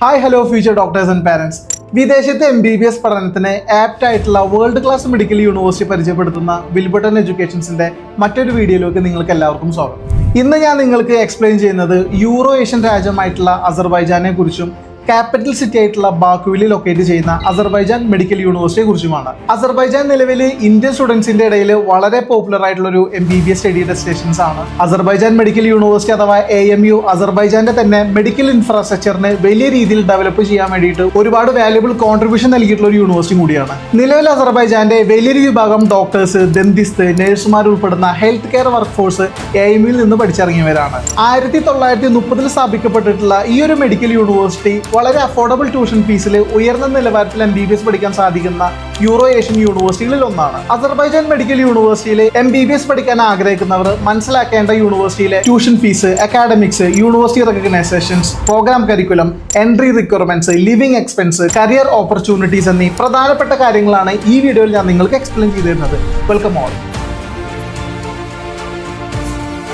Hi hello future doctors and parents. വിദേശത്തെ MBBS പഠനത്തിന് apt ആയിട്ടുള്ള വേൾഡ് ക്ലാസ് മെഡിക്കൽ യൂണിവേഴ്സിറ്റി പരിചയപ്പെടുത്തുന്ന വിൽബർട്ടൺ എഡ്യൂക്കേഷൻസിന്റെ മറ്റൊരു വീഡിയോയിലേക്ക് നിങ്ങൾക്ക് എല്ലാവർക്കും സ്വാഗതം. ഇന്ന് ഞാൻ നിങ്ങൾക്ക് എക്സ്പ്ലെയിൻ ചെയ്യുന്നത് യൂറോ ഏഷ്യൻ രാജ്യമായിട്ടുള്ള അസർബൈജാനെ കുറിച്ചും ക്യാപിറ്റൽ സിറ്റി ആയിട്ടുള്ള ബാക്കുവിൽ ലൊക്കേറ്റ് ചെയ്യുന്ന അസർബൈജാൻ മെഡിക്കൽ യൂണിവേഴ്സിറ്റിയെ കുറിച്ചുമാണ്. അസർബൈജാൻ നിലവിൽ ഇന്ത്യൻ സ്റ്റുഡൻസിന്റെ ഇടയിൽ വളരെ പോപ്പുലർ ആയിട്ടുള്ള ഒരു MBBS സ്റ്റഡി ഡെസ്റ്റിനേഷൻസ് ആണ്. അസർബൈജാൻ മെഡിക്കൽ യൂണിവേഴ്സിറ്റി അഥവാ AMU അസർബൈജാന്റെ തന്നെ മെഡിക്കൽ ഇൻഫ്രാസ്ട്രക്ചറിനെ വലിയ രീതിയിൽ ഡെവലപ്പ് ചെയ്യാൻ വേണ്ടിയിട്ട് ഒരുപാട് വാല്യുബിൾ കോൺട്രിബ്യൂഷൻ നൽകിയിട്ടുള്ള ഒരു യൂണിവേഴ്സിറ്റി കൂടിയാണ്. നിലവിൽ അസർബൈജാന്റെ വലിയൊരു വിഭാഗം ഡോക്ടേഴ്സ്, ഡെന്റിസ്റ്റ്, നഴ്സുമാർ ഉൾപ്പെടുന്ന ഹെൽത്ത് കെയർ വർക്ക് ഫോഴ്സ് AMUയിൽ നിന്ന് പഠിച്ചിറങ്ങിയവരാണ്. 1930 സ്ഥാപിക്കപ്പെട്ടിട്ടുള്ള ഈ ഒരു മെഡിക്കൽ യൂണിവേഴ്സിറ്റി വളരെ അഫോർഡബിൾ ട്യൂഷൻ ഫീസിൽ ഉയർന്ന നിലവാരത്തിൽ MBBS പഠിക്കാൻ സാധിക്കുന്ന യൂറോ ഏഷ്യൻ യൂണിവേഴ്സിറ്റികളിൽ ഒന്നാണ്. അസർബൈജാൻ മെഡിക്കൽ യൂണിവേഴ്സിറ്റിയിൽ MBBS പഠിക്കാൻ ആഗ്രഹിക്കുന്നവർ മനസ്സിലാക്കേണ്ട യൂണിവേഴ്സിറ്റിയിലെ tuition fees, academics, university recognitions, programme curriculum, entry requirements, living expense, career opportunities എന്നീ പ്രധാനപ്പെട്ട കാര്യങ്ങളാണ് ഈ വീഡിയോയിൽ ഞാൻ നിങ്ങൾക്ക് എക്സ്പ്ലെയിൻ ചെയ്തു തരുന്നത്. Welcome all.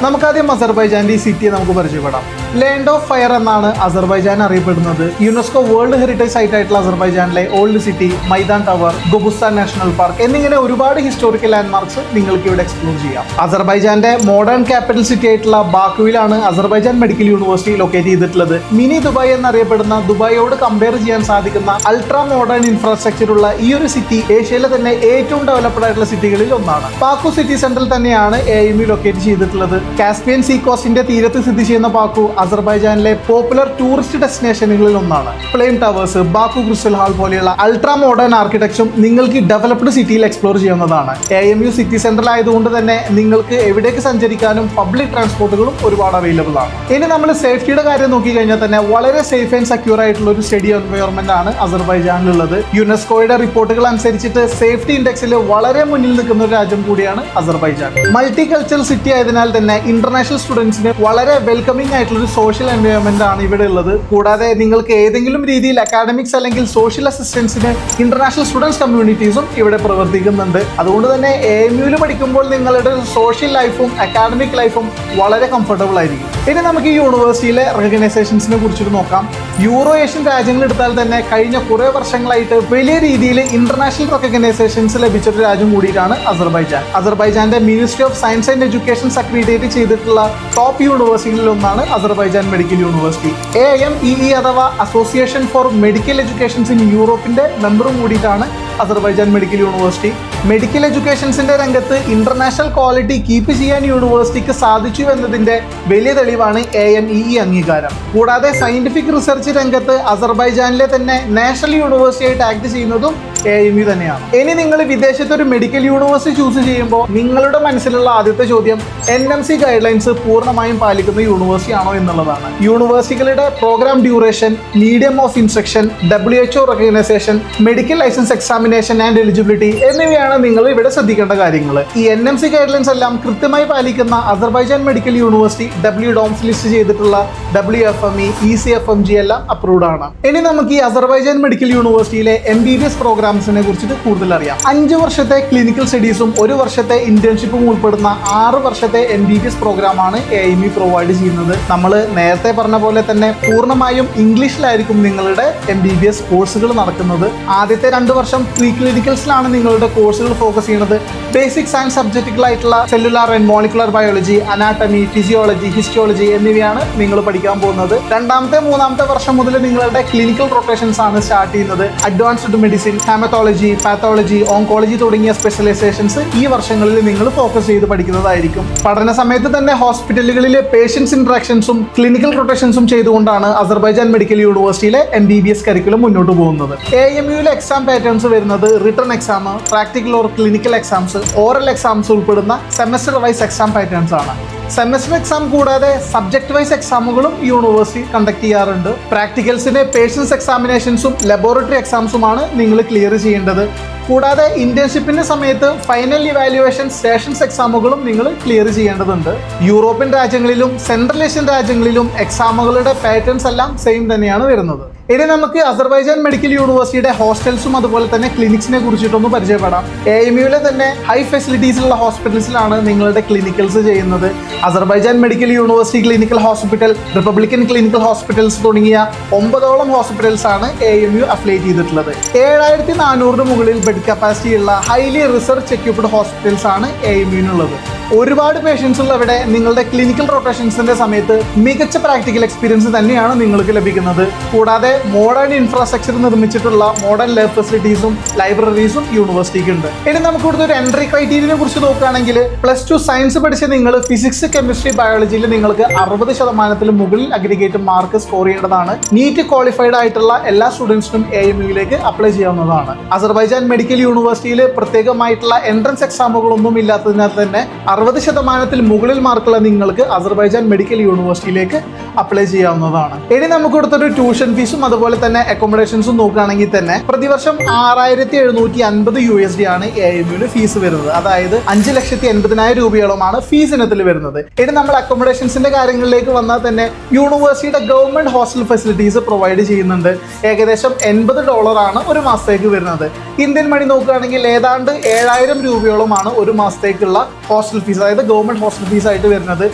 നമുക്കാദ്യം അസർബൈജാന്റെ ഈ സിറ്റിയെ നമുക്ക് പരിചയപ്പെടാം. ലാൻഡ് ഓഫ് ഫയർ എന്നാണ് അസർബൈജാൻ അറിയപ്പെടുന്നത്. യുനെസ്കോ വേൾഡ് ഹെറിറ്റേജ് സൈറ്റ് ആയിട്ടുള്ള അസർബൈജാനിലെ old city, Maiden tower, Gobustan national park എന്നിങ്ങനെ ഒരുപാട് ഹിസ്റ്റോറിക്കൽ ലാൻഡ്മാർക്സ് നിങ്ങൾക്ക് ഇവിടെ എക്സ്പ്ലോർ ചെയ്യാം. അസർബൈജാന്റെ മോഡേൺ ക്യാപിറ്റൽ സിറ്റി ആയിട്ടുള്ള ബാക്കുവിലാണ് അസർബൈജാൻ മെഡിക്കൽ യൂണിവേഴ്സിറ്റി ലൊക്കേറ്റ് ചെയ്തിട്ടുള്ളത്. മിനി ദുബായ് എന്നറിയപ്പെടുന്ന ദുബായിയോട് കമ്പയർ ചെയ്യാൻ സാധിക്കുന്ന അൾട്രാ മോഡേൺ ഇൻഫ്രാസ്ട്രക്ചർ ഉള്ള ഈ ഒരു സിറ്റി ഏഷ്യയിലെ തന്നെ ഏറ്റവും ഡെവലപ്ഡ് ആയിട്ടുള്ള സിറ്റികളിൽ ഒന്നാണ്. ബാക്കു സിറ്റി സെന്ററിൽ തന്നെയാണ് AMU ലൊക്കേറ്റ് ചെയ്തിട്ടുള്ളത്. കാസ്പിയൻ സീ കോസ്റ്റിന്റെ തീരത്ത് സ്ഥിതി ചെയ്യുന്ന ബാക്കു അസർബൈജാനിലെ പോപ്പുലർ ടൂറിസ്റ്റ് ഡെസ്റ്റിനേഷനുകളിൽ ഒന്നാണ്. Flame towers, Baku crystal hall പോലെയുള്ള അൾട്രാ മോഡേൺ ആർക്കിടെക്ചറും നിങ്ങൾക്ക് ഡെവലപ്ഡ് സിറ്റിയിൽ എക്സ്പ്ലോർ ചെയ്യാവുന്നതാണ്. AMU സിറ്റി സെന്ററിൽ ആയതുകൊണ്ട് തന്നെ നിങ്ങൾക്ക് എവിടേക്ക് സഞ്ചരിക്കാനും പബ്ലിക് ട്രാൻസ്പോർട്ടുകളും ഒരുപാട് അവൈലബിൾ ആണ്. ഇനി നമ്മൾ സേഫ്റ്റിയുടെ കാര്യം നോക്കി കഴിഞ്ഞാൽ തന്നെ വളരെ സേഫ് ആൻഡ് സെക്യൂർ ആയിട്ടുള്ള ഒരു സ്റ്റഡി എൻവയോൺമെന്റ് ആണ് അസർബൈജാനിലുള്ളത്. യുനെസ്കോയുടെ റിപ്പോർട്ടുകൾ അനുസരിച്ചിട്ട് സേഫ്റ്റി ഇൻഡെക്സിൽ വളരെ മുന്നിൽ നിൽക്കുന്ന ഒരു രാജ്യം കൂടിയാണ് അസർബൈജാൻ. മൾട്ടി കൾച്ചറൽ സിറ്റി ആയതിനാൽ തന്നെ ഇന്റർനാഷണൽ സ്റ്റുഡൻസിന് വളരെ വെൽക്കമിംഗ് ആയിട്ടുള്ള ഒരു സോഷ്യൽ എൻവയോൺമെന്റ് ആണ് ഇവിടെ ഉള്ളത്. കൂടാതെ നിങ്ങൾക്ക് ഏതെങ്കിലും രീതിയിൽ അക്കാഡമിക്സ് അല്ലെങ്കിൽ സോഷ്യൽ അസിസ്റ്റൻസിന് ഇന്റർനാഷണൽ സ്റ്റുഡൻസ് കമ്മ്യൂണിറ്റീസും ഇവിടെ പ്രവർത്തിക്കുന്നുണ്ട്. അതുകൊണ്ട് തന്നെ AMUയിൽ പഠിക്കുമ്പോൾ നിങ്ങളുടെ സോഷ്യൽ ലൈഫും അക്കാഡമിക് ലൈഫും വളരെ കംഫർട്ടബിൾ ആയിരിക്കും. ഇനി നമുക്ക് ഈ യൂണിവേഴ്സിറ്റിയിലെ റെക്കഗ്നൈസേഷൻസിനെ കുറിച്ചിട്ട് നോക്കാം. യൂറോ ഏഷ്യൻ രാജ്യങ്ങൾ എടുത്താൽ തന്നെ കഴിഞ്ഞ കുറെ വർഷങ്ങളായിട്ട് വലിയ രീതിയിൽ ഇന്റർനാഷണൽ റെക്കഗ്നൈസേഷൻസ് ലഭിച്ചൊരു രാജ്യം കൂടിയിട്ടാണ് അസർബൈജാൻ. അസർബൈജാന്റെ ministry of science and education accredit ചെയ്തിട്ടുള്ള ടോപ്പ് യൂണിവേഴ്സിറ്റികളിൽ ഒന്നാണ് അസർബൈജാൻ മെഡിക്കൽ യൂണിവേഴ്സിറ്റി. AMEE അഥവാ association for medical educations in യൂറോപ്പിന്റെ മെമ്പറും കൂടിയിട്ടാണ് അസർബൈജാൻ മെഡിക്കൽ യൂണിവേഴ്സിറ്റി. മെഡിക്കൽ എഡ്യൂക്കേഷൻസിന്റെ രംഗത്ത് ഇന്റർനാഷണൽ ക്വാളിറ്റി കീപ്പ് ചെയ്യാൻ യൂണിവേഴ്സിറ്റിക്ക് സാധിച്ചു എന്നതിന്റെ വലിയ തെളിവാണ് AMEE അംഗീകാരം. കൂടാതെ സയന്റിഫിക് റിസർച്ച് രംഗത്ത് അസർബൈജാനിലെ തന്നെ നാഷണൽ യൂണിവേഴ്സിറ്റി ആയിട്ട് ആക്ട് ചെയ്യുന്നതും AMU തന്നെയാണ്. ഇനി നിങ്ങൾ വിദേശത്ത് ഒരു മെഡിക്കൽ യൂണിവേഴ്സിറ്റി ചൂസ് ചെയ്യുമ്പോൾ നിങ്ങളുടെ മനസ്സിലുള്ള ആദ്യത്തെ ചോദ്യം NMC ഗൈഡ് ലൈൻസ് പൂർണ്ണമായും പാലിക്കുന്ന യൂണിവേഴ്സിറ്റി ആണോ എന്നുള്ളതാണ്. യൂണിവേഴ്സിറ്റികളുടെ programme duration, medium of instruction, WHO recognition, medical licence examination and eligibility എന്നിവയാണ് നിങ്ങൾ ഇവിടെ ശ്രദ്ധിക്കേണ്ട കാര്യങ്ങൾ. ഈ NMC ഗൈഡ് ലൈൻസ് എല്ലാം കൃത്യമായി പാലിക്കുന്ന Azerbaijan medical university WDOMS list ചെയ്തിട്ടുള്ള WFME, ECFMG എല്ലാം അപ്രൂവ്ഡ് ആണ്. ഇനി നമുക്ക് ഈ അസർബൈജാൻ മെഡിക്കൽ യൂണിവേഴ്സിറ്റിയിലെ MBBS പ്രോഗ്രാംസിനെ കുറിച്ചിട്ട് കൂടുതൽ അറിയാം. 5 വർഷത്തെ ക്ലിനിക്കൽ സ്റ്റഡീസും 1 വർഷത്തെ ഇന്റേൺഷിപ്പും ഉൾപ്പെടുന്ന 6 വർഷത്തെ MBBS പ്രോഗ്രാമാണ് AMU പ്രൊവൈഡ് ചെയ്യുന്നത്. നമ്മൾ നേരത്തെ പറഞ്ഞ പോലെ തന്നെ പൂർണ്ണമായും ഇംഗ്ലീഷിലായിരിക്കും നിങ്ങളുടെ MBBS കോഴ്സുകൾ നടക്കുന്നത്. ആദ്യത്തെ 2 വർഷം പ്രീ ക്ലിനിക്കൽസിലാണ് നിങ്ങളുടെ കോഴ്സുകൾ ഫോക്കസ് ചെയ്യുന്നത്. ബേസിക് സയൻസ് സബ്ജക്റ്റുകളായിട്ടുള്ള cellular and molecular biology, anatomy, physiology, histology എന്നിവയാണ് നിങ്ങൾ പഠിക്കാൻ പോകുന്നത്. 2ാമത്തെ 3ാമത്തെ വർഷം മുതൽ നിങ്ങളുടെ ക്ലിനിക്കൽ റൊട്ടേഷൻസ് ആണ് സ്റ്റാർട്ട് ചെയ്യുന്നത്. Advanced medicine, haematology, pathology, oncology തുടങ്ങിയ സ്പെഷ്യലൈസേഷൻസ് ഈ വർഷങ്ങളിൽ നിങ്ങൾ ഫോക്കസ് ചെയ്ത് പഠിക്കുന്നതായിരിക്കും. പഠന സമയത്ത് തന്നെ ഹോസ്പിറ്റലുകളിലെ പേഷ്യൻസ് ഇന്ററാക്ഷൻസും ക്ലിനിക്കൽ റൊട്ടേഷൻസും ചെയ്തുകൊണ്ടാണ് അസർബൈജാൻ മെഡിക്കൽ യൂണിവേഴ്സിറ്റിയിലെ MBBS കരിക്കുലം മുന്നോട്ട് പോകുന്നത്. AMUയിലെ എക്സാം പാറ്റേൺസ് വരുന്നത് written exam, practical or clinical exams, oral exams ഉൾപ്പെടുന്ന സെമസ്റ്റർ വൈസ് എക്സാം പാറ്റേൺസ് ആണ്. സെമസ്റ്റർ എക്സാം കൂടാതെ സബ്ജക്ട് വൈസ് എക്സാമുകളും യൂണിവേഴ്സിറ്റി കണ്ടക്ട് ചെയ്യാറുണ്ട്. പ്രാക്ടിക്കൽസിന്റെ പേഷ്യൻസ് എക്സാമിനേഷൻസും ലബോറട്ടറി എക്സാംസുമാണ് നിങ്ങൾ ക്ലിയർ ചെയ്യേണ്ടത്. കൂടാതെ ഇന്റേൺഷിപ്പിന്റെ സമയത്ത് ഫൈനൽ ഇവാലുവേഷൻ സ്റ്റേഷൻസ് എക്സാമുകളും നിങ്ങൾ ക്ലിയർ ചെയ്യേണ്ടതുണ്ട്. യൂറോപ്യൻ രാജ്യങ്ങളിലും സെൻട്രൽ ഏഷ്യൻ രാജ്യങ്ങളിലും എക്സാമുകളുടെ പാറ്റേൺസ് എല്ലാം സെയിം തന്നെയാണ് വരുന്നത്. ഇനി നമുക്ക് അസർബൈജാൻ മെഡിക്കൽ യൂണിവേഴ്സിറ്റിയുടെ ഹോസ്റ്റൽസും അതുപോലെ തന്നെ ക്ലിനിക്സിനെ കുറിച്ചിട്ടൊന്ന് പരിചയപ്പെടാം. AMUയിലെ തന്നെ ഹൈ ഫെസിലിറ്റീസിലുള്ള ഹോസ്പിറ്റൽസിലാണ് നിങ്ങളുടെ ക്ലിനിക്കൽസ് ചെയ്യുന്നത്. Azerbaijan medical university clinical hospital, Republican clinical hospitals തുടങ്ങിയ 9ഓളം ഹോസ്പിറ്റൽസ് ആണ് AMU അഫിലിയേറ്റ് ചെയ്തിട്ടുള്ളത്. 7400 മുകളിൽ ബെഡ് കപ്പാസിറ്റി ഉള്ള ഹൈലി റിസർച്ച് എക്യുപ്ഡ് ഹോസ്പിറ്റൽസ് ആണ് AMUനുള്ളത്. ഒരുപാട് പേഷ്യൻസ് ഉള്ളവിടെ നിങ്ങളുടെ ക്ലിനിക്കൽ റൊട്ടേഷൻസിന്റെ സമയത്ത് മികച്ച പ്രാക്ടിക്കൽ എക്സ്പീരിയൻസ് തന്നെയാണ് നിങ്ങൾക്ക് ലഭിക്കുന്നത്. കൂടാതെ മോഡേൺ ഇൻഫ്രാസ്ട്രക്ചർ നിർമ്മിച്ചിട്ടുള്ള മോഡേൺ ലാബ് ഫെസിലിറ്റീസും ലൈബ്രറീസും യൂണിവേഴ്സിറ്റിക്ക് ഉണ്ട്. ഇനി നമുക്ക് ഇവിടുത്തെ ഒരു എൻട്രി ക്രൈറ്റീരിയനെ കുറിച്ച് നോക്കുകയാണെങ്കിൽ +2 സയൻസ് പഠിച്ച നിങ്ങൾ ഫിസിക്സ്, കെമിസ്ട്രി, ബയോളജിയിൽ നിങ്ങൾക്ക് 60% മുകളിൽ അഗ്രിഗേറ്റ് മാർക്ക് സ്കോർ ചെയ്യേണ്ടതാണ്. നീറ്റ് ക്വാളിഫൈഡ് ആയിട്ടുള്ള എല്ലാ സ്റ്റുഡൻസിനും AMUയിലേക്ക് അപ്ലൈ ചെയ്യാവുന്നതാണ്. അസർബൈജാൻ മെഡിക്കൽ യൂണിവേഴ്സിറ്റിയിൽ പ്രത്യേകമായിട്ടുള്ള എൻട്രൻസ് എക്സാമുകളൊന്നും ഇല്ലാത്തതിനാൽ തന്നെ 60% മുകളിൽ മാർക്കുള്ള നിങ്ങൾക്ക് അസർബൈജാൻ മെഡിക്കൽ യൂണിവേഴ്സിറ്റിയിലേക്ക് അപ്ലൈ ചെയ്യാവുന്നതാണ്. ഇനി നമുക്ക് കൊടുത്തൊരു ട്യൂഷൻ ഫീസും അതുപോലെ തന്നെ അക്കോമഡേഷൻസും നോക്കുകയാണെങ്കിൽ തന്നെ പ്രതിവർഷം 6750 USD ആണ് AMUവിന് ഫീസ് വരുന്നത്. അതായത് 5,80,000 രൂപയോളമാണ് ഫീസ് ഇനത്തിൽ വരുന്നത്. ഇനി നമ്മൾ അക്കോമഡേഷൻസിന്റെ കാര്യങ്ങളിലേക്ക് വന്നാൽ തന്നെ യൂണിവേഴ്സിറ്റിയുടെ ഗവൺമെന്റ് ഹോസ്റ്റൽ ഫെസിലിറ്റീസ് പ്രൊവൈഡ് ചെയ്യുന്നുണ്ട്. ഏകദേശം $80 ആണ് ഒരു മാസത്തേക്ക് വരുന്നത്. ഇന്ത്യൻ മണി നോക്കുകയാണെങ്കിൽ ഏതാണ്ട് 7000 രൂപയോളമാണ് ഒരു മാസത്തേക്കുള്ള ഹോസ്റ്റൽ ഫീസ്, അതായത് ഗവൺമെന്റ് ഹോസ്റ്റൽ ഫീസ് ആയിട്ട് വരുന്നത്.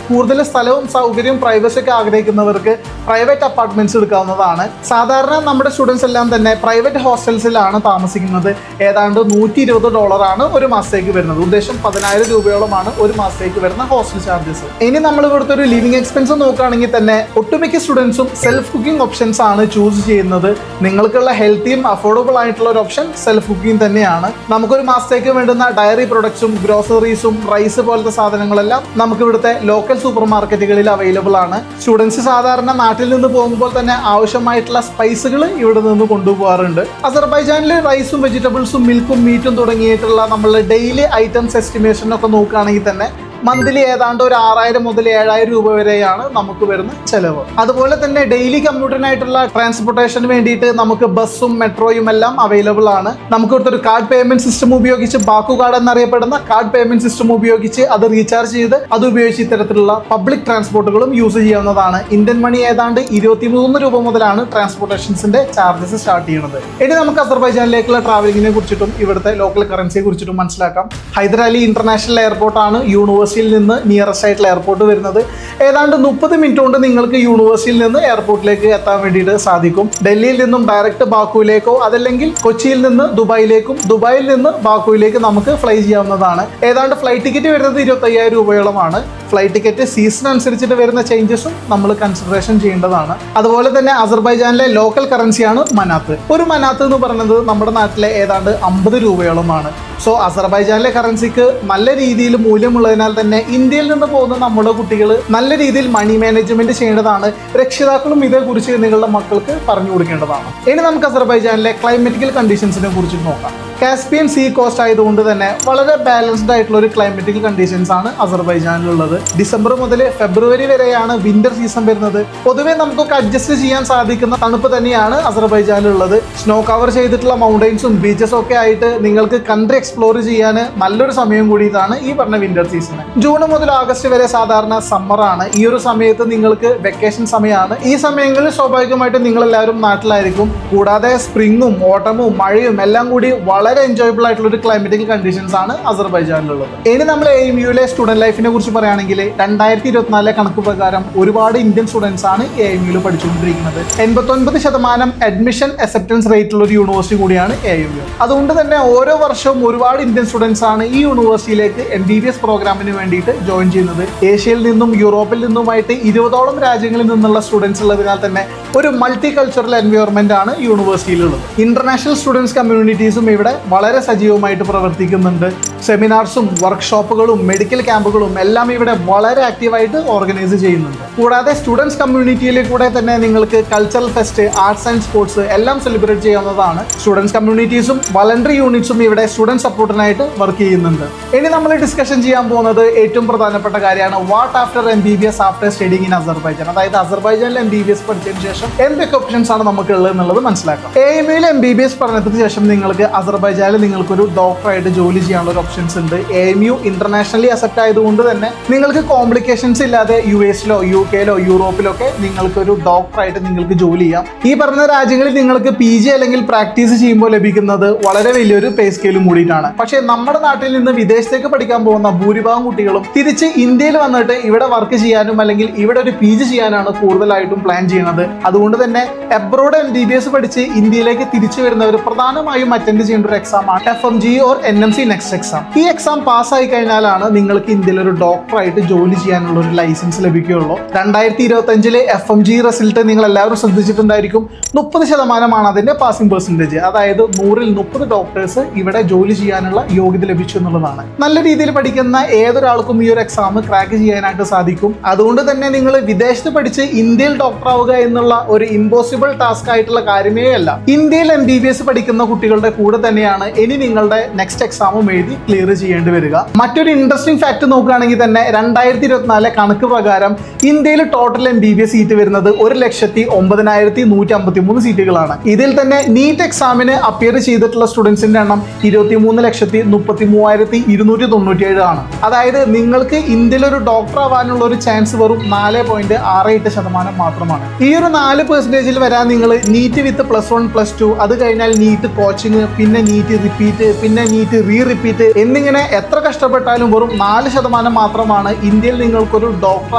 കൂടുതൽ സ്ഥലവും സൗകര്യവും പ്രൈവസി ഒക്കെ ആഗ്രഹിക്കുന്നവർക്ക് പ്രൈവറ്റ് അപ്പാർട്ട്മെന്റ്സ് എടുക്കാവുന്നതാണ്. സാധാരണ നമ്മുടെ സ്റ്റുഡൻസ് എല്ലാം തന്നെ പ്രൈവറ്റ് ഹോസ്റ്റൽസിലാണ് താമസിക്കുന്നത്. ഏതാണ്ട് $120 ആണ് ഒരു മാസത്തേക്ക് വരുന്നത്. ഉദ്ദേശം 10,000 രൂപയോളമാണ് ഒരു മാസത്തേക്ക് വരുന്ന ഹോസ്റ്റൽ ചാർജസ്. ഇനി നമ്മൾ ഇവിടുത്തെ ഒരു ലിവിംഗ് എക്സ്പെൻസ് നോക്കുകയാണെങ്കിൽ തന്നെ ഒട്ടുമിക്ക സ്റ്റുഡൻസും സെൽഫ് കുക്കിംഗ് ഓപ്ഷൻസ് ആണ് ചൂസ് ചെയ്യുന്നത്. നിങ്ങൾക്കുള്ള ഹെൽത്തിയും അഫോർഡബിൾ ആയിട്ടുള്ള ഒരു ഓപ്ഷൻ സെൽഫ് കുക്കിംഗ് തന്നെയാണ്. നമുക്കൊരു മാസത്തേക്ക് വേണ്ടുന്ന ഡയറി പ്രൊഡക്ട്സും ഗ്രോസറീസും റൈസ് പോലത്തെ സാധനങ്ങളെല്ലാം നമുക്ക് ഇവിടുത്തെ ലോക്കൽ സൂപ്പർ മാർക്കറ്റുകളിൽ അവൈലബിൾ ആണ്. സ്റ്റുഡൻസ് സാധാരണ നാട്ടിൽ നിന്ന് പോകുമ്പോൾ തന്നെ ആവശ്യമായിട്ടുള്ള സ്പൈസുകൾ ഇവിടെ നിന്ന് കൊണ്ടുപോകാറുണ്ട്. അസർബൈജാനിൽ റൈസും വെജിറ്റബിൾസും മിൽക്കും മീറ്റും തുടങ്ങിയിട്ടുള്ള നമ്മളുടെ ഡെയിലി ഐറ്റംസ് എസ്റ്റിമേഷൻ ഒക്കെ നോക്കുകയാണെങ്കിൽ തന്നെ മന്ത്ലി ഏതാണ്ട് ഒരു 6000 മുതൽ 7000 രൂപ വരെയാണ് നമുക്ക് വരുന്ന ചെലവ്. അതുപോലെ തന്നെ ഡെയിലി കമ്മ്യൂട്ടിനായിട്ടുള്ള ട്രാൻസ്പോർട്ടേഷന് വേണ്ടിയിട്ട് നമുക്ക് ബസ്സും മെട്രോയും എല്ലാം അവൈലബിൾ ആണ്. നമുക്ക് ഇവിടുത്തെ കാർഡ് പേയ്മെന്റ് സിസ്റ്റം ഉപയോഗിച്ച് ബാക്കു കാർഡ് എന്നറിയപ്പെടുന്ന കാർഡ് പേയ്മെന്റ് സിസ്റ്റം ഉപയോഗിച്ച് അത് റീചാർജ് ചെയ്ത് അത് ഉപയോഗിച്ച് ഇത്തരത്തിലുള്ള പബ്ലിക് ട്രാൻസ്പോർട്ടുകളും യൂസ് ചെയ്യാവുന്നതാണ്. ഇന്ത്യൻ മണി ഏതാണ്ട് 23 രൂപ മുതലാണ് ട്രാൻസ്പോർട്ടേഷൻസിന്റെ ചാർജസ് സ്റ്റാർട്ട് ചെയ്യുന്നത്. ഇനി നമുക്ക് അസർബൈജാനിലേക്കുള്ള ട്രാവലിങ്ങിനെ കുറിച്ചിട്ടും ഇവിടുത്തെ ലോക്കൽ കറൻസിയെ കുറിച്ചിട്ടും മനസ്സിലാക്കാം. ഹൈദർ അലി ഇന്റർനാഷണൽ എയർപോർട്ടാണ് യൂണിവേഴ്സിറ്റിയിൽ നിന്ന് നിയറസ്റ്റ് ആയിട്ടുള്ള എയർപോർട്ട് വരുന്നത്. ഏതാണ്ട് 30 മിനിറ്റ് കൊണ്ട് നിങ്ങൾക്ക് യൂണിവേഴ്സിറ്റിയിൽ നിന്ന് എയർപോർട്ടിലേക്ക് എത്താൻ വേണ്ടിയിട്ട് സാധിക്കും. ഡൽഹിയിൽ നിന്നും ഡയറക്റ്റ് ബാക്കുവിലേക്കോ അതല്ലെങ്കിൽ കൊച്ചിയിൽ നിന്ന് ദുബായിലേക്കും ദുബായിൽ നിന്ന് ബാക്കുവിലേക്ക് നമുക്ക് ഫ്ലൈ ചെയ്യാവുന്നതാണ്. ഏതാണ്ട് ഫ്ലൈറ്റ് ടിക്കറ്റ് വരുന്നത് 25,000 രൂപയോളമാണ്. ഫ്ലൈറ്റ് ടിക്കറ്റ് സീസൺ അനുസരിച്ചിട്ട് വരുന്ന ചേഞ്ചസും നമ്മൾ കൺസിഡറേഷൻ ചെയ്യേണ്ടതാണ്. അതുപോലെ തന്നെ അസർബൈജാനിലെ ലോക്കൽ കറൻസിയാണ് മനാത്ത്. ഒരു മനാത്ത് എന്ന് പറയുന്നത് നമ്മുടെ നാട്ടിലെ ഏതാണ്ട് 50 രൂപയോളമാണ്. സോ അസർബൈജാനിലെ കറൻസിക്ക് നല്ല രീതിയിൽ മൂല്യമുള്ളതിനാൽ തന്നെ ഇന്ത്യയിൽ നിന്ന് പോകുന്ന നമ്മുടെ കുട്ടികൾ നല്ല രീതിയിൽ മണി മാനേജ്മെന്റ് ചെയ്യേണ്ടതാണ്. രക്ഷിതാക്കളും ഇതേക്കുറിച്ച് നിങ്ങളുടെ മക്കൾക്ക് പറഞ്ഞു കൊടുക്കേണ്ടതാണ്. ഇനി നമുക്ക് അസർബൈജാനിലെ ക്ലൈമറ്റിക്കൽ കണ്ടീഷൻസിനെ കുറിച്ച് നോക്കാം. കാസ്പിയൻ സീ കോസ്റ്റ് ആയതുകൊണ്ട് തന്നെ വളരെ ബാലൻസ്ഡ് ആയിട്ടുള്ള ഒരു ക്ലൈമറ്റിക്കൽ കണ്ടീഷൻസ് ആണ് അസർബൈജാനിലുള്ളത്. ഡിസംബർ മുതൽ ഫെബ്രുവരി വരെയാണ് വിന്റർ സീസൺ വരുന്നത്. പൊതുവെ നമുക്കൊക്കെ അഡ്ജസ്റ്റ് ചെയ്യാൻ സാധിക്കുന്ന തണുപ്പ് തന്നെയാണ് അസർബൈജാനിലുള്ളത്. സ്നോ കവർ ചെയ്തിട്ടുള്ള മൗണ്ടൈൻസും ബീച്ചസും ഒക്കെ ആയിട്ട് നിങ്ങൾക്ക് കൺട്രി എക്സ്പ്ലോർ ചെയ്യാൻ നല്ലൊരു സമയം കൂടിയിട്ടാണ് ഈ പറഞ്ഞ വിന്റർ സീസൺ. ജൂൺ മുതൽ ആഗസ്റ്റ് വരെ സാധാരണ സമ്മർ ആണ്. ഈ ഒരു സമയത്ത് നിങ്ങൾക്ക് വെക്കേഷൻ സമയമാണ്. ഈ സമയങ്ങളിൽ സ്വാഭാവികമായിട്ടും നിങ്ങളെല്ലാവരും നാട്ടിലായിരിക്കും. കൂടാതെ സ്പ്രിങ്ങും ഓട്ടമും മഴയും എല്ലാം കൂടി വളരെ എൻജോയബിൾ ആയിട്ടുള്ള ഒരു ക്ലൈമറ്റിക്കൽ കണ്ടീഷൻസ് ആണ് അസർബൈജാനിലുള്ളത്. ഇനി നമ്മൾ AMUയിലെ സ്റ്റുഡന്റ് ലൈഫിനെ കുറിച്ച് പറയുകയാണെങ്കിൽ 2024 കണക്ക് പ്രകാരം ഒരുപാട് ഇന്ത്യൻ സ്റ്റുഡൻസ് ആണ് AMUയിൽ പഠിച്ചുകൊണ്ടിരിക്കുന്നത്. 89% അഡ്മിഷൻ അക്സെപ്റ്റൻസ് റേറ്റ് ഉള്ള ഒരു യൂണിവേഴ്സിറ്റി കൂടിയാണ് AMU. അതുകൊണ്ട് തന്നെ ഓരോ വർഷവും ഒരുപാട് ഇന്ത്യൻ സ്റ്റുഡൻസ് ആണ് ഈ യൂണിവേഴ്സിറ്റിയിലേക്ക് MBBS പ്രോഗ്രാമിന് വേണ്ടിയിട്ട് ജോയിൻ ചെയ്യുന്നത്. ഏഷ്യയിൽ നിന്നും യൂറോപ്പിൽ നിന്നുമായിട്ട് 20ഓളം രാജ്യങ്ങളിൽ നിന്നുള്ള സ്റ്റുഡൻസ് ഉള്ളതിനാൽ തന്നെ ഒരു മൾട്ടി കൾച്ചറൽ എൻവയോൺമെന്റ് ആണ് യൂണിവേഴ്സിറ്റിയിലുള്ളത്. ഇന്റർനാഷണൽ സ്റ്റുഡൻസ് കമ്മ്യൂണിറ്റീസും ഇവിടെ വളരെ സജീവമായിട്ട് പ്രവർത്തിക്കുന്നുണ്ട്. സെമിനാർസും വർക്ക്ഷോപ്പുകളും മെഡിക്കൽ ക്യാമ്പുകളും എല്ലാം ഇവിടെ വളരെ ആക്റ്റീവായിട്ട് ഓർഗനൈസ് ചെയ്യുന്നുണ്ട്. കൂടാതെ സ്റ്റുഡൻസ് കമ്മ്യൂണിറ്റിയിലെ കൂടെ തന്നെ നിങ്ങൾക്ക് cultural fest, arts and sports എല്ലാം സെലിബ്രേറ്റ് ചെയ്യാവുന്നതാണ്. സ്റ്റുഡൻസ് കമ്മ്യൂണിറ്റീസും വളണ്ടറി യൂണിറ്റ്സും ഇവിടെ സ്റ്റുഡൻറ് സപ്പോർട്ടിനായിട്ട് വർക്ക് ചെയ്യുന്നുണ്ട്. ഇനി നമ്മൾ ഡിസ്കഷൻ ചെയ്യാൻ പോകുന്നത് ഏറ്റവും പ്രധാനപ്പെട്ട കാര്യമാണ് what after MBBS after studying in Azerbaijan. അതായത് അസർബൈജാനിൽ MBBS പഠിച്ചതിന് ശേഷം എന്തൊക്കെ ഓപ്ഷൻസ് ആണ് നമുക്ക് ഉള്ളത് എന്നുള്ളത് മനസ്സിലാക്കാം. AMUയിൽ MBBS പഠനത്തിന് ശേഷം നിങ്ങൾക്ക് അസർബൈജാൻ അസർബൈജാനിൽ നിങ്ങൾക്കൊരു ഡോക്ടറായിട്ട് ജോലി ചെയ്യാനുള്ള ഒരു ഓപ്ഷൻസ് ഉണ്ട്. AMU ഇന്റർനാഷണലി അക്സെപ്റ്റ് ആയതുകൊണ്ട് തന്നെ നിങ്ങൾക്ക് കോംപ്ലിക്കേഷൻസ് ഇല്ലാതെ US-ലോ UK-ലോ യൂറോപ്പിലോ ഒക്കെ നിങ്ങൾക്കൊരു ഡോക്ടറായിട്ട് നിങ്ങൾക്ക് ജോലി ചെയ്യാം. ഈ പറഞ്ഞ രാജ്യങ്ങളിൽ നിങ്ങൾക്ക് PG അല്ലെങ്കിൽ പ്രാക്ടീസ് ചെയ്യുമ്പോൾ ലഭിക്കുന്നത് വളരെ വലിയൊരു പേ സ്കെയിലും കൂടിയിട്ടാണ്. പക്ഷേ നമ്മുടെ നാട്ടിൽ നിന്ന് വിദേശത്തേക്ക് പഠിക്കാൻ പോകുന്ന ഭൂരിഭാഗം കുട്ടികളും തിരിച്ച് ഇന്ത്യയിൽ വന്നിട്ട് ഇവിടെ വർക്ക് ചെയ്യാനും അല്ലെങ്കിൽ ഇവിടെ ഒരു PG ചെയ്യാനാണ് കൂടുതലായിട്ടും പ്ലാൻ ചെയ്യുന്നത്. അതുകൊണ്ട് തന്നെ എബ്രോഡ് MBBS പഠിച്ച് ഇന്ത്യയിലേക്ക് തിരിച്ചു വരുന്നവർ പ്രധാനമായും അറ്റൻഡ് ചെയ്യേണ്ട ഒരു എക്സാമാണ് FMG or NMC next exam. ഈ എക്സാം പാസ്സായി കഴിഞ്ഞാലാണ് നിങ്ങൾക്ക് ഇന്ത്യയിൽ ഒരു ഡോക്ടറായിട്ട് ജോലി ചെയ്യാനുള്ള ഒരു ലൈസൻസ് ലഭിക്കുകയുള്ളൂ. 2025 FMG റിസൾട്ട് നിങ്ങൾ എല്ലാവരും ശ്രദ്ധിച്ചിട്ടുണ്ടായിരിക്കും. 30% അതിന്റെ പാസിംഗ് പെർസെൻറ്റേജ്. അതായത് 100-ൽ 30 ഡോക്ടേഴ്സ് ഇവിടെ ജോലി ചെയ്യാനുള്ള യോഗ്യത ലഭിച്ചു എന്നുള്ളതാണ്. നല്ല രീതിയിൽ പഠിക്കുന്ന ഏതൊരാൾക്കും ഈ ഒരു എക്സാം ക്രാക്ക് ചെയ്യാനായിട്ട് സാധിക്കും. അതുകൊണ്ട് തന്നെ നിങ്ങൾ വിദേശത്ത് പഠിച്ച് ഇന്ത്യയിൽ ഡോക്ടർ ആവുക എന്നുള്ള ഒരു ഇമ്പോസിബിൾ ടാസ്ക് ആയിട്ടുള്ള കാര്യമേ അല്ല. ഇന്ത്യയിൽ MBBS പഠിക്കുന്ന കുട്ടികളുടെ കൂടെ തന്നെയാണ് ഇനി നിങ്ങളുടെ നെക്സ്റ്റ് എക്സാമും എഴുതി ക്ലിയർ ചെയ്യേണ്ടി വരിക. മറ്റൊരു ഇൻട്രസ്റ്റിംഗ് ഫാക്ട് നോക്കുകയാണെങ്കിൽ തന്നെ 2024 കണക്ക് പ്രകാരം ഇന്ത്യയിൽ ടോട്ടൽ MBBS സീറ്റ് വരുന്നത് 1,09,153 സീറ്റുകളാണ്. ഇതിൽ തന്നെ നീറ്റ് എക്സാമിന് അപ്പിയർ ചെയ്തിട്ടുള്ള സ്റ്റുഡൻസിന്റെ എണ്ണം 23,33,297 ആണ്. അതായത് നിങ്ങൾക്ക് ഇന്ത്യയിൽ ഒരു ഡോക്ടർ ആവാനുള്ള ഒരു ചാൻസ് വെറും 4.68% മാത്രമാണ്. ഈ ഒരു 4% വരാൻ നിങ്ങൾ നീറ്റ് വിത്ത് +1 +2 അത് കഴിഞ്ഞാൽ നീറ്റ് കോച്ചിങ്, പിന്നെ നീറ്റ് റിപ്പീറ്റ്, പിന്നെ നീറ്റ് റിപ്പീറ്റ് എന്നിങ്ങനെ എത്ര കഷ്ടപ്പെട്ടാലും വെറും 4% മാത്രമാണ് ഇന്ത്യയിൽ നിങ്ങൾക്കൊരു ഡോക്ടർ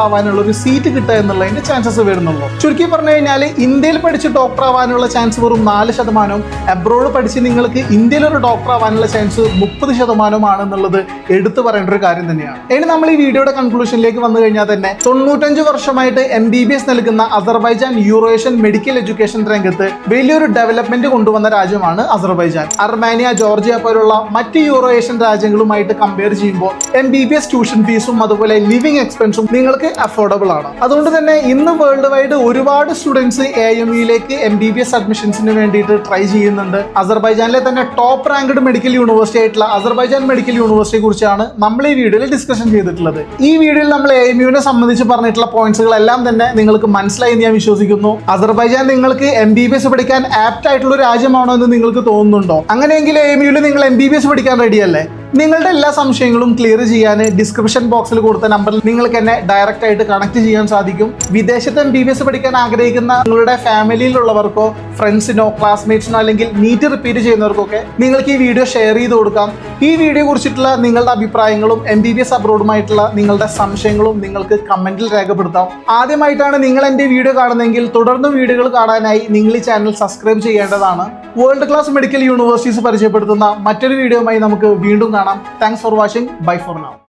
ആവാനുള്ള ഒരു സീറ്റ് കിട്ടുക എന്നുള്ളതിന്റെ ചാൻസസ് വരുന്നുള്ളൂ. ചുരുക്കി പറഞ്ഞു കഴിഞ്ഞാൽ ഇന്ത്യയിൽ പഠിച്ച് ഡോക്ടർ ആവാനുള്ള ചാൻസ് വെറും 4%, എബ്രോഡ് പഠിച്ച് നിങ്ങൾക്ക് ഇന്ത്യയിൽ ഒരു ഡോക്ടർ ആവാനുള്ള ചാൻസ് 30% ആണെന്നുള്ളത് എടുത്തു പറയേണ്ട ഒരു കാര്യം തന്നെയാണ്. ഇനി നമ്മൾ ഈ വീഡിയോയുടെ കൺക്ലൂഷനിലേക്ക് വന്നു കഴിഞ്ഞാൽ തന്നെ 95 വർഷമായിട്ട് MBBS നൽകുന്ന അസർബൈജാൻ യൂറോഷ്യൻ മെഡിക്കൽ എഡ്യൂക്കേഷൻ രംഗത്ത് വലിയൊരു ഡെവലപ്മെന്റ് കൊണ്ടുവന്ന രാജ്യമാണ് അസർബൈജാൻ. അർമേനിയ, ജോർജിയ പോലുള്ള മറ്റ് യൂറോ ഏഷ്യൻ രാജ്യങ്ങളുമായിട്ട് കമ്പയർ ചെയ്യുമ്പോൾ MBBS ട്യൂഷൻ ഫീസും അതുപോലെ ലിവിംഗ് എക്സ്പെൻസും നിങ്ങൾക്ക് അഫോർഡബിൾ ആണ്. അതുകൊണ്ട് തന്നെ ഇന്ന് വേൾഡ് വൈഡ് ഒരുപാട് സ്റ്റുഡൻസ് AMUയിലേക്ക് MBBS അഡ്മിഷൻസിന് വേണ്ടിയിട്ട് ട്രൈ ചെയ്യുന്നുണ്ട്. അസർബൈജാനിലെ തന്നെ ടോപ്പ് റാങ്ക്ഡ് മെഡിക്കൽ യൂണിവേഴ്സിറ്റി ആയിട്ടുള്ള അസർബൈജാൻ മെഡിക്കൽ യൂണിവേഴ്സിറ്റിയെ കുറിച്ചാണ് നമ്മൾ ഈ വീഡിയോയിൽ ഡിസ്കഷൻ ചെയ്തിട്ടുള്ളത്. ഈ വീഡിയോയിൽ നമ്മൾ AMUവിനെ സംബന്ധിച്ച് പറഞ്ഞിട്ടുള്ള പോയിന്റ്സുകളെല്ലാം തന്നെ നിങ്ങൾക്ക് മനസ്സിലായി എന്ന് ഞാൻ വിശ്വസിക്കുന്നു. അസർബൈജാൻ നിങ്ങൾക്ക് MBBS പഠിക്കാൻ ആപ്റ്റ് ആയിട്ടുള്ള ഒരു രാജ്യമാണോ എന്ന് നിങ്ങൾക്ക് തോന്നുന്നുണ്ടോ? അങ്ങനെയെങ്കിൽ AMUയിൽ നിങ്ങൾ MBBS പഠിക്കാൻ റെഡിയല്ലേ? നിങ്ങളുടെ എല്ലാ സംശയങ്ങളും ക്ലിയർ ചെയ്യാൻ ഡിസ്ക്രിപ്ഷൻ ബോക്സിൽ കൊടുത്ത നമ്പറിൽ നിങ്ങൾക്ക് എന്നെ ഡയറക്റ്റ് ആയിട്ട് കണക്ട് ചെയ്യാൻ സാധിക്കും. വിദേശത്ത് MBBS പഠിക്കാൻ ആഗ്രഹിക്കുന്ന നിങ്ങളുടെ ഫാമിലിയിലുള്ളവർക്കോ ഫ്രണ്ട്സിനോ ക്ലാസ്മേറ്റ്സിനോ അല്ലെങ്കിൽ നീറ്റ് റിപ്പീറ്റ് ചെയ്യുന്നവർക്കൊക്കെ നിങ്ങൾക്ക് ഈ വീഡിയോ ഷെയർ ചെയ്ത് കൊടുക്കാം. ഈ വീഡിയോ കുറിച്ചിട്ടുള്ള നിങ്ങളുടെ അഭിപ്രായങ്ങളും MBBS അബ്രോഡുമായിട്ടുള്ള നിങ്ങളുടെ സംശയങ്ങളും നിങ്ങൾക്ക് കമന്റിൽ രേഖപ്പെടുത്താം. ആദ്യമായിട്ടാണ് നിങ്ങൾ എൻ്റെ വീഡിയോ കാണുന്നതെങ്കിൽ തുടർന്ന് വീഡിയോകൾ കാണാനായി നിങ്ങൾ ഈ ചാനൽ സബ്സ്ക്രൈബ് ചെയ്യേണ്ടതാണ്. വേൾഡ് ക്ലാസ് മെഡിക്കൽ യൂണിവേഴ്സിറ്റീസ് പരിചയപ്പെടുത്തുന്ന മറ്റൊരു വീഡിയോയുമായി നമുക്ക് വീണ്ടും കാണാം. Thanks for watching. Bye for now.